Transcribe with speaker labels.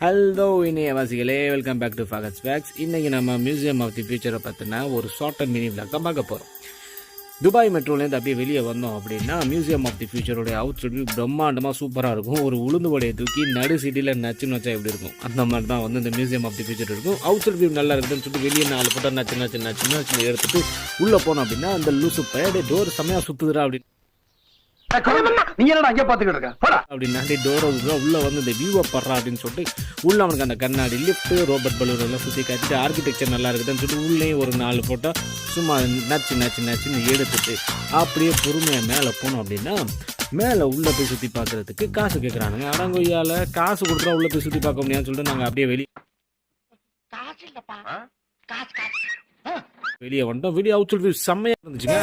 Speaker 1: Hello இணையவாசிகளே, welcome back to facts facts. இன்றைக்கி நம்ம மியூசியம் ஆஃப் தி ஃபியூச்சரை பற்றின ஒரு ஷார்ட் அண்ட் மினி விளாக் தான் பார்க்க போகிறோம். துபாய் மெட்ரோலேருந்து அப்படியே வெளியே வந்தோம் அப்படின்னா மியூசியம் ஆஃப் தி ஃபியூச்சருடைய அவுட் சைடு பிரம்மாண்டமாக சூப்பராக இருக்கும். ஒரு உளுந்து வடையை தூக்கி நடு சிட்டியில் நச்சு நச்சா எப்படி இருக்கும் அந்த மாதிரி தான் வந்து இந்த மியூசியம் ஆஃப் தி ஃபியூச்சர் இருக்கும். அவுட் சைடு வியூ நல்லா இருக்குதுன்னு சொல்லிட்டு வெளியே 4 போட்டா நச்சு எடுத்துட்டு உள்ளே போனோம் அப்படின்னா அந்த லூசு பையடே டோர் செம்மையாக சுற்றுதுரா அப்படின்னு அப்படின்னாடி டோர் உள்ள வந்து இந்த வியூவை படுறா அப்படின்னு சொல்லிட்டு உள்ள அவனுக்கு அந்த கண்ணாடி லிஃப்ட் ரோபோட் பலூன் எல்லாம் சுற்றி காட்டிட்டு ஆர்கிடெக்சர் நல்லா இருக்குதுன்னு சொல்லிட்டு உள்ளே ஒரு 4 போட்டா சும்மா நச்சுன்னு எடுத்துட்டு அப்படியே பொறுமையாக மேலே போனோம் அப்படின்னா மேலே உள்ளே போய் சுற்றி பார்க்கறதுக்கு காசு கேட்குறானுங்க. அடங்கொய்யால காசு கொடுத்தா உள்ளே போய் சுற்றி பார்க்க முடியாதுன்னு சொல்லிட்டு நாங்கள் அப்படியே வெளியே வந்துட்டோம். வீடியோ அவுட் செம்மையாக இருந்துச்சுங்க.